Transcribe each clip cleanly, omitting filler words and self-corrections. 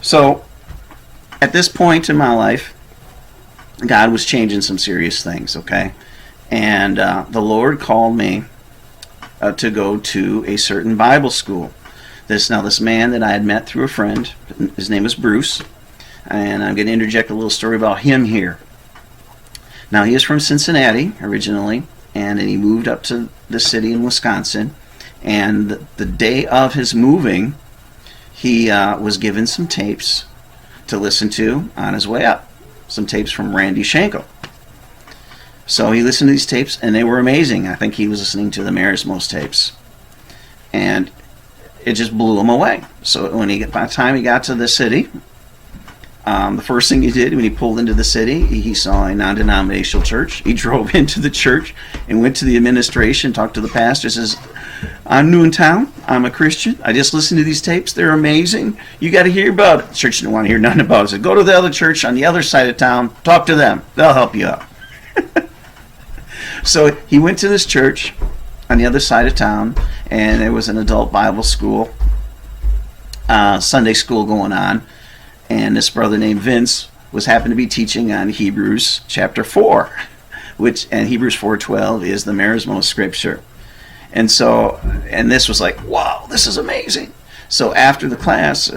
So at this point in my life, God was changing some serious things, okay? And the Lord called me to go to a certain Bible school. This man that I had met through a friend, his name is Bruce, and I'm going to interject a little story about him here. Now, he is from Cincinnati originally, and then he moved up to the city in Wisconsin. And the day of his moving, he was given some tapes to listen to on his way up. Some tapes from Randy Shankle. So he listened to these tapes, and they were amazing. I think he was listening to the Marismos tapes. And it just blew him away. So by the time he got to the city, the first thing he did when he pulled into the city, he saw a non-denominational church. He drove into the church and went to the administration, talked to the pastor, says, "I'm new in town. I'm a Christian. I just listened to these tapes. They're amazing. You got to hear about it." The church didn't want to hear nothing about it. So go to the other church on the other side of town. Talk to them. They'll help you out. So he went to this church on the other side of town, and there was an adult Bible school, Sunday school going on. And this brother named Vince happened to be teaching on Hebrews chapter 4, and Hebrews 4:12 is the Marismos scripture. And this was like, wow, this is amazing. So after the class,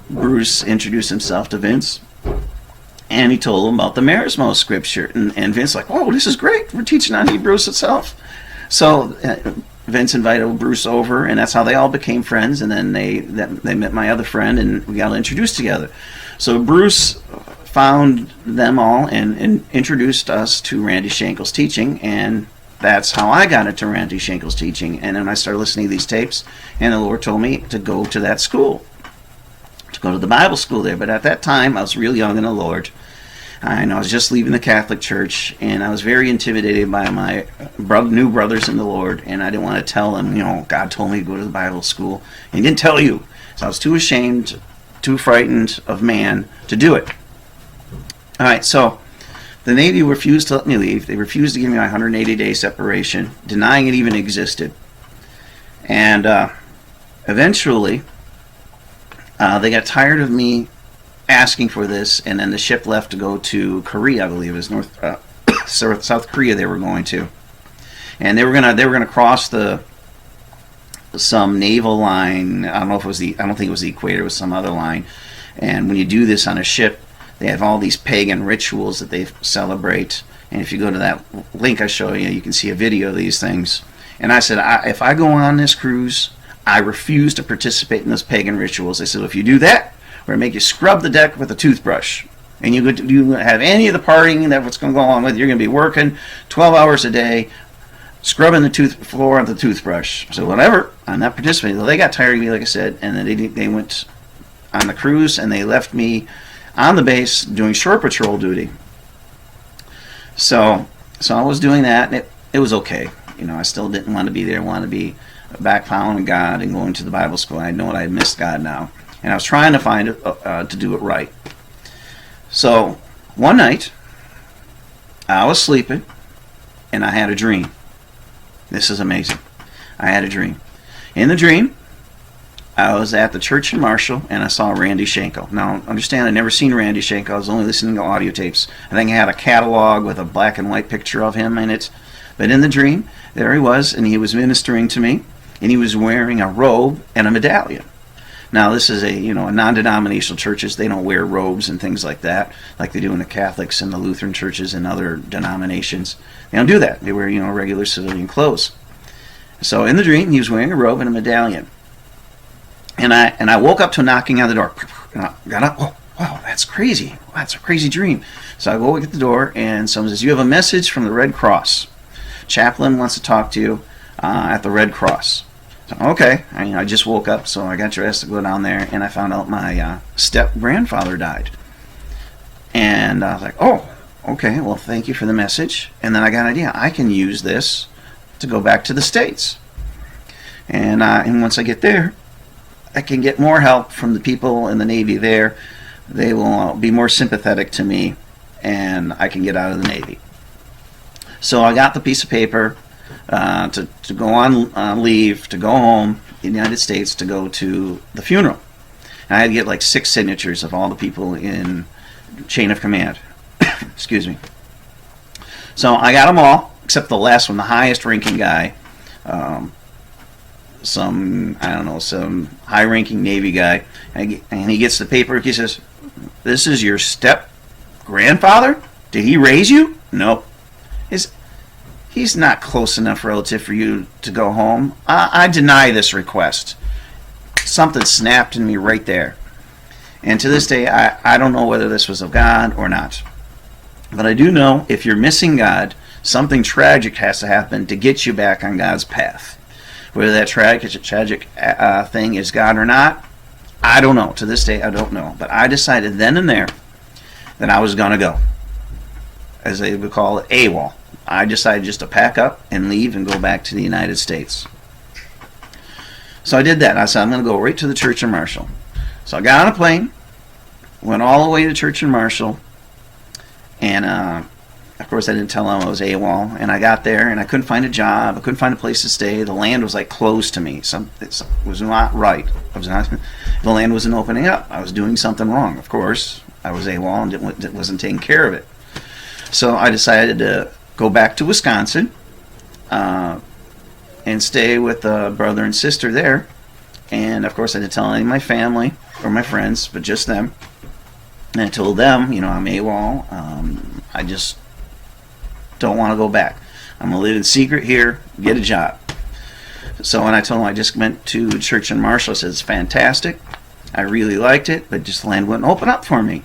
Bruce introduced himself to Vince, and he told him about the Marismos scripture. And Vince like, oh, this is great. We're teaching on Hebrews itself. So Vince invited Bruce over, and that's how they all became friends. And then they met my other friend, and we got introduced together. So Bruce found them all and introduced us to Randy Shankle's teaching, and that's how I got into Randy Shankle's teaching. And then I started listening to these tapes, and the Lord told me to go to that school, to go to the Bible school there. But at that time, I was real young in the Lord. I was just leaving the Catholic Church, and I was very intimidated by my new brothers in the Lord, and I didn't want to tell them, God told me to go to the Bible school, and He didn't tell you. So I was too ashamed, too frightened of man to do it. All right, so the Navy refused to let me leave. They refused to give me my 180-day separation, denying it even existed. And eventually, they got tired of me asking for this, and then the ship left to go to Korea, I believe it was South Korea they were going to, and they were gonna cross some naval line. I don't think it was the equator. It was some other line. And when you do this on a ship, they have all these pagan rituals that they celebrate. And if you go to that link I show you, you can see a video of these things. And I said, if I go on this cruise, I refuse to participate in those pagan rituals. They said, well, if you do that, we're going to make you scrub the deck with a toothbrush. And you have any of the partying that what's going to go along with it. You're going to be working 12 hours a day, scrubbing the floor with the toothbrush. So whatever, I'm not participating. Well, they got tired of me, like I said, and then they went on the cruise, and they left me on the base doing shore patrol duty. So I was doing that, and it was okay. I still didn't want to be there. I wanted to be back following God and going to the Bible school. I know I had missed God now. And I was trying to find it, to do it right. So one night, I was sleeping, and I had a dream. This is amazing. I had a dream. In the dream, I was at the church in Marshall, and I saw Randy Shankle. Now, understand, I'd never seen Randy Shankle. I was only listening to audio tapes. I think I had a catalog with a black and white picture of him in it. But in the dream, there he was, and he was ministering to me, and he was wearing a robe and a medallion. Now, this is a non-denominational churches. They don't wear robes and things like that, like they do in the Catholics and the Lutheran churches and other denominations. They don't do that. They wear regular civilian clothes. So in the dream, he was wearing a robe and a medallion, and I woke up to knocking on the door. And I got up. Oh, wow, that's crazy. Wow, that's a crazy dream. So I go at the door, and someone says, "You have a message from the Red Cross. Chaplain wants to talk to you at the Red Cross." So, okay, I just woke up, so I got dressed to go down there, and I found out my step-grandfather died. And I was like, oh, okay, well, thank you for the message. And then I got an idea. I can use this to go back to the States. And once I get there, I can get more help from the people in the Navy there. They will be more sympathetic to me, and I can get out of the Navy. So I got the piece of paper to go on leave, to go home in the United States to go to the funeral. I had to get like 6 signatures of all the people in chain of command. Excuse me. So I got them all, except the last one, the highest ranking guy. Some high ranking Navy guy. And he gets the paper. He says, "This is your step grandfather? Did he raise you?" Nope. He's not close enough relative for you to go home. I deny this request. Something snapped in me right there. And to this day, I don't know whether this was of God or not. But I do know if you're missing God, something tragic has to happen to get you back on God's path. Whether that tragic thing is God or not, I don't know. To this day, I don't know. But I decided then and there that I was going to go. As they would call it, AWOL. I decided just to pack up and leave and go back to the United States. So I did that. I said, I'm going to go right to the church in Marshall. So I got on a plane, went all the way to church in Marshall, and of course I didn't tell them I was AWOL. And I got there, and I couldn't find a job. I couldn't find a place to stay. The land was like closed to me. It was not right. The land wasn't opening up. I was doing something wrong. Of course, I was AWOL and wasn't taking care of it. So I decided to go back to Wisconsin and stay with a brother and sister there. And of course I didn't tell any of my family or my friends, but just them. And I told them, I'm AWOL. I just don't want to go back. I'm going to live in secret here, get a job. So when I told them I just went to church in Marshall, I said, it's fantastic. I really liked it, but just the land wouldn't open up for me.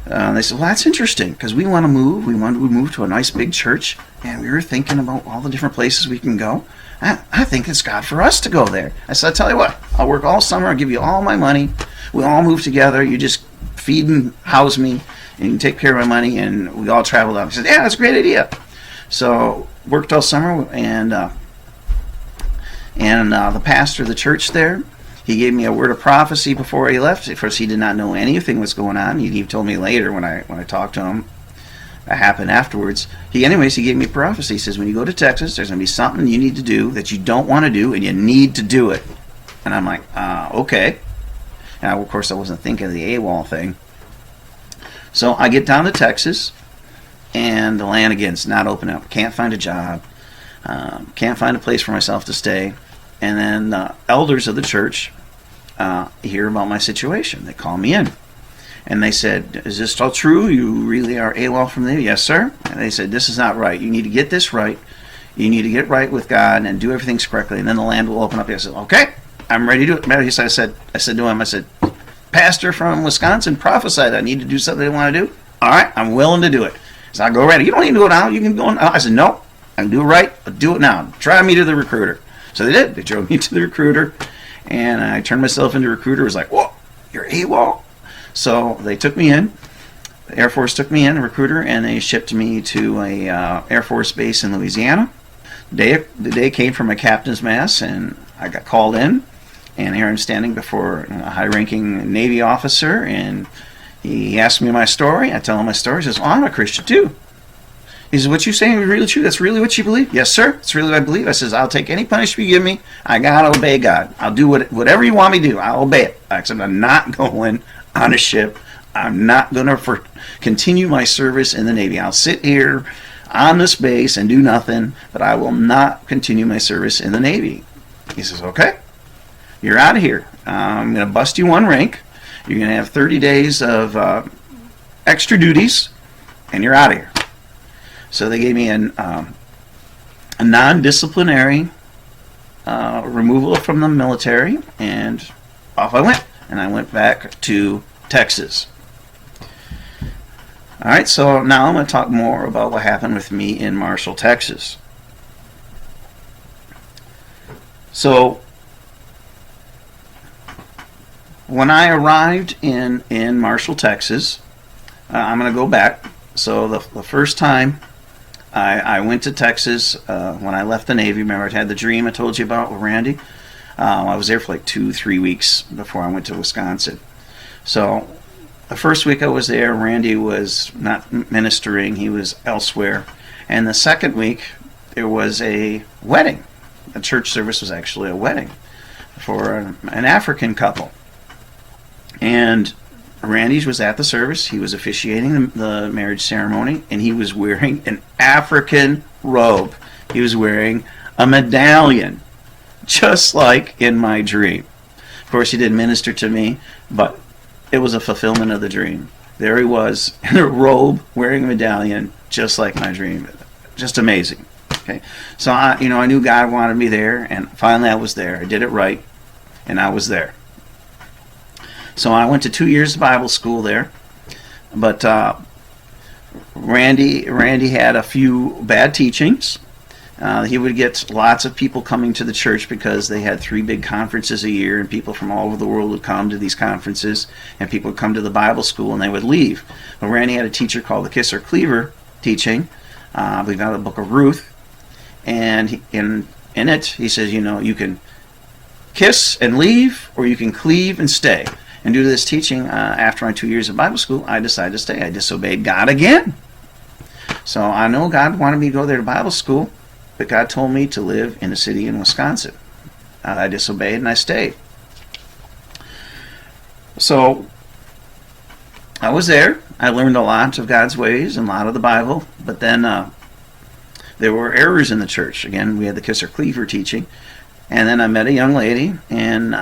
They said, well, that's interesting, because we want to move. We wanted to move to a nice big church, and we were thinking about all the different places we can go. I think it's God for us to go there. I said, I'll tell you what, I'll work all summer, I'll give you all my money. We'll all move together. You just feed and house me, and you can take care of my money, and we all travel out. He said, yeah, that's a great idea. So worked all summer, and the pastor of the church there, he gave me a word of prophecy before he left. At first, he did not know anything was going on. He told me later when I talked to him. It happened afterwards. He gave me prophecy. He says, when you go to Texas, there's going to be something you need to do that you don't want to do, and you need to do it. And I'm like, okay. Now, of course, I wasn't thinking of the AWOL thing. So I get down to Texas, and the land again's not open up. Can't find a job. Can't find a place for myself to stay. And then the elders of the church hear about my situation. They call me in. And they said, is this all true? You really are AWOL from there? Yes, sir. And they said, this is not right. You need to get this right. You need to get right with God and do everything correctly, and then the land will open up. I said, okay, I'm ready to do it. I said to him, pastor from Wisconsin prophesied I need to do something I want to do. All right, I'm willing to do it. So I go ready. You don't need to go down. You can go now. I said, no, I can do it right, but do it now. Drive me to the recruiter. So they did. They drove me to the recruiter, and I turned myself into a recruiter. It was like, whoa, you're AWOL? So they took me in. The Air Force took me in, a recruiter, and they shipped me to a Air Force base in Louisiana. The day came for my captain's mass, and I got called in, and here I'm standing before a high-ranking Navy officer, and he asked me my story. I tell him my story. He says, well, I'm a Christian too. He says, what you saying is really true? That's really what you believe? Yes, sir. It's really what I believe. I says, I'll take any punishment you give me. I got to obey God. I'll do whatever you want me to do. I'll obey it. I said, I'm not going on a ship. I'm not going to continue my service in the Navy. I'll sit here on this base and do nothing, but I will not continue my service in the Navy. He says, okay, you're out of here. I'm going to bust you one rank. You're going to have 30 days of extra duties, and you're out of here. So they gave me a non-disciplinary removal from the military, and off I went. And I went back to Texas. All right, so now I'm going to talk more about what happened with me in Marshall, Texas. So when I arrived in Marshall, Texas, I'm going to go back. So the first time I went to Texas, when I left the Navy, remember I had the dream I told you about with Randy? I was there for like 2-3 weeks before I went to Wisconsin. So the first week I was there, Randy was not ministering, he was elsewhere. And the second week, there was a wedding. The church service was actually a wedding for an African couple. And Randy was at the service. He was officiating the marriage ceremony, and he was wearing an African robe. He was wearing a medallion, just like in my dream. Of course, he didn't minister to me, but it was a fulfillment of the dream. There he was in a robe, wearing a medallion, just like my dream. Just amazing. Okay, so I knew God wanted me there, and finally I was there. I did it right, and I was there. So I went to 2 years of Bible school there, but Randy had a few bad teachings. He would get lots of people coming to the church because they had 3 big conferences a year, and people from all over the world would come to these conferences, and people would come to the Bible school and they would leave. Well, Randy had a teacher called the Kiss or Cleaver teaching, I believe out of the book of Ruth, and in it he says, you can kiss and leave, or you can cleave and stay. And due to this teaching, after my 2 years of Bible school, I decided to stay. I disobeyed God again. So I know God wanted me to go there to Bible school, but God told me to live in a city in Wisconsin. I disobeyed and I stayed. So I was there. I learned a lot of God's ways and a lot of the Bible, but then there were errors in the church. Again, we had the Kiss or Cleaver teaching, and then I met a young lady, and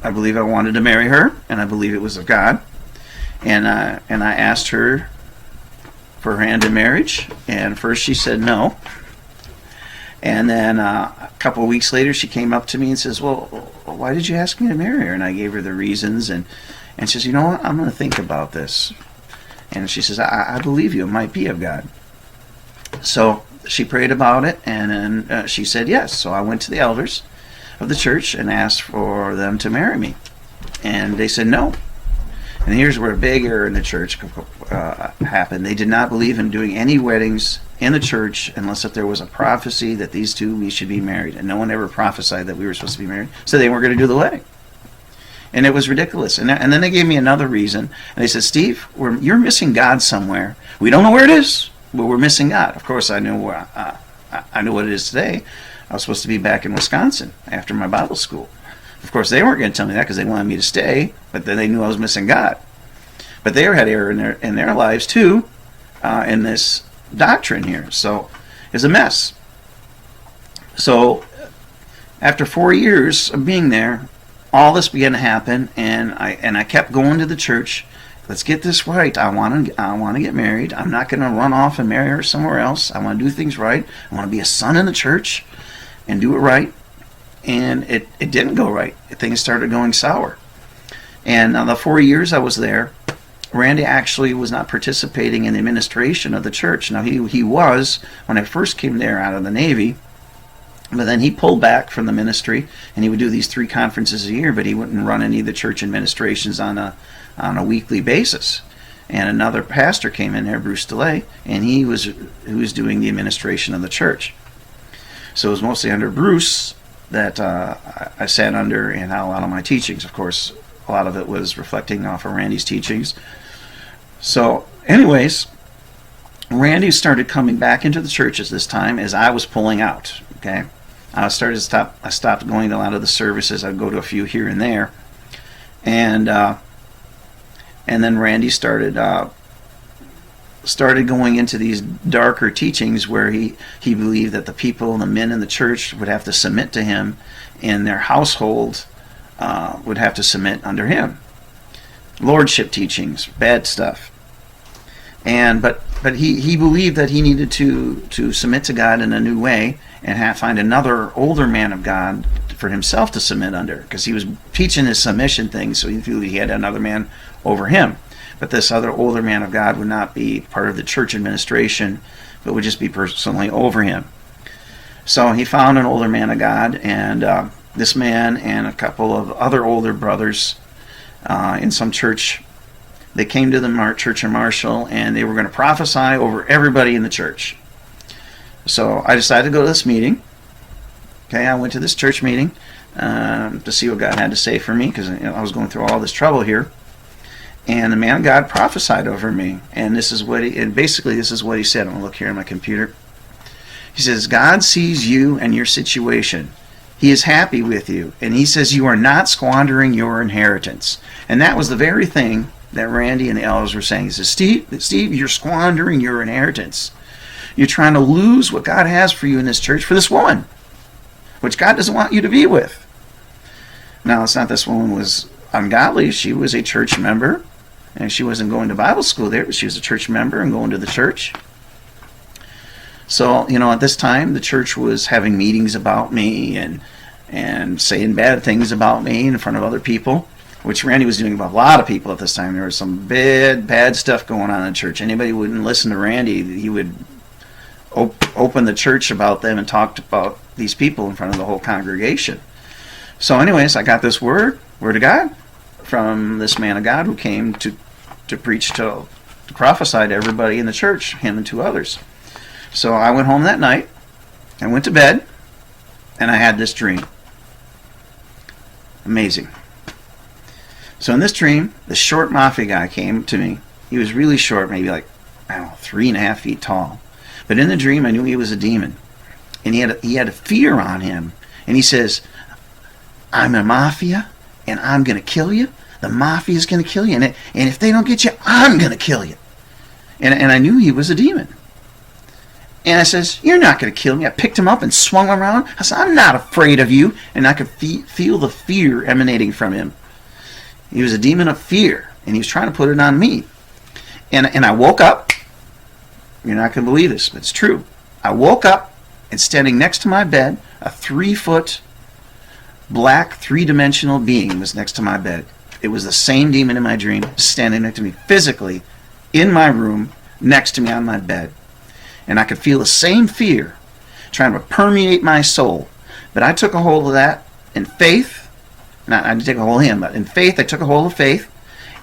I believe I wanted to marry her, and I believe it was of God, and I asked her for her hand in marriage, and first she said no, and then a couple of weeks later she came up to me and says, well, why did you ask me to marry her? And I gave her the reasons, and she says, you know what, I'm going to think about this. And she says, I believe you, it might be of God. So she prayed about it, and then she said yes. So I went to the elders of the church and asked for them to marry me, and they said no. And here's where a big error in the church happened. They did not believe in doing any weddings in the church unless if there was a prophecy that we should be married, and no one ever prophesied that we were supposed to be married, so they weren't going to do the wedding. And it was ridiculous. And then they gave me another reason, and they said, Steve, you're missing God somewhere. We don't know where it is, but we're missing God. Of course, I knew what it is today. I was supposed to be back in Wisconsin after my Bible school. Of course, they weren't going to tell me that because they wanted me to stay, but then they knew I was missing God. But they had error in their lives too, in this doctrine here. So it's a mess. So after 4 years of being there, all this began to happen, and I kept going to the church. Let's get this right. I want to get married. I'm not going to run off and marry her somewhere else. I want to do things right. I want to be a son in the church and do it right. And it didn't go right. Things started going sour. And the 4 years I was there, Randy actually was not participating in the administration of the church. Now, he was when I first came there out of the Navy, but then he pulled back from the ministry, and he would do these 3 conferences a year, but he wouldn't run any of the church administrations on a weekly basis. And another pastor came in there, Bruce DeLay, and he was doing the administration of the church. So it was mostly under Bruce that I sat under and had a lot of my teachings. Of course, a lot of it was reflecting off of Randy's teachings. So anyways, Randy started coming back into the churches this time as I was pulling out. Okay, I stopped going to a lot of the services. I'd go to a few here and there, and then Randy started going into these darker teachings where he believed that the people and the men in the church would have to submit to him, and their household would have to submit under him. Lordship teachings, bad stuff. But he believed that he needed to submit to God in a new way and find another older man of God for himself to submit under, because he was teaching his submission thing, so he felt he had another man over him. But this other older man of God would not be part of the church administration, but would just be personally over him. So he found an older man of God, and this man and a couple of other older brothers in some church, they came to the church in Marshall, and they were going to prophesy over everybody in the church. So I decided to go to this meeting. Okay, I went to this church meeting to see what God had to say for me, because I was going through all this trouble here. And the man of God prophesied over me, and this is what he said. I'm going to look here on my computer. He says, God sees you and your situation. He is happy with you. And he says you are not squandering your inheritance. And that was the very thing that Randy and the elders were saying. He says, Steve, you're squandering your inheritance. You're trying to lose what God has for you in this church for this woman, which God doesn't want you to be with. Now, it's not this woman was ungodly. She was a church member, and she wasn't going to Bible school there, but she was a church member and going to the church. So, at this time, the church was having meetings about me and saying bad things about me in front of other people, which Randy was doing about a lot of people at this time. There was some bad stuff going on in the church. Anybody who wouldn't listen to Randy, he would open the church about them and talked about these people in front of the whole congregation. So anyways, I got this word of God, from this man of God who came to preach, to prophesy to everybody in the church, him and two others. So I went home that night, I went to bed, and I had this dream. Amazing. So in this dream, the short mafia guy came to me. He was really short, maybe like, 3.5 feet tall. But in the dream, I knew he was a demon. And he had a fear on him. And he says, I'm a mafia, and I'm going to kill you. The mafia is going to kill you. And if they don't get you, I'm going to kill you. And I knew he was a demon. And I says, you're not going to kill me. I picked him up and swung him around. I said, I'm not afraid of you. And I could feel the fear emanating from him. He was a demon of fear, and he was trying to put it on me. And I woke up. You're not going to believe this, but it's true. I woke up, and standing next to my bed, a 3-foot black 3-dimensional being was next to my bed. It was the same demon in my dream, standing next to me physically in my room, next to me on my bed. And I could feel the same fear trying to permeate my soul. But I took a hold of that in faith. Not I didn't take a hold of him, but in faith, I took a hold of faith.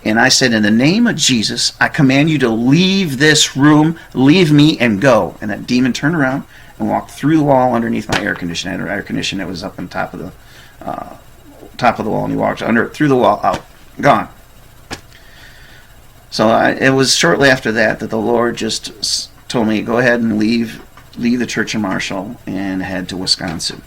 And I said, in the name of Jesus, I command you to leave this room, leave me, and go. And that demon turned around and walked through the wall underneath my air conditioner. I had an air conditioner that was up on top of the wall, and he walked through the wall, out, gone. So it was shortly after that the Lord just told me, go ahead and leave the church in Marshall and head to Wisconsin.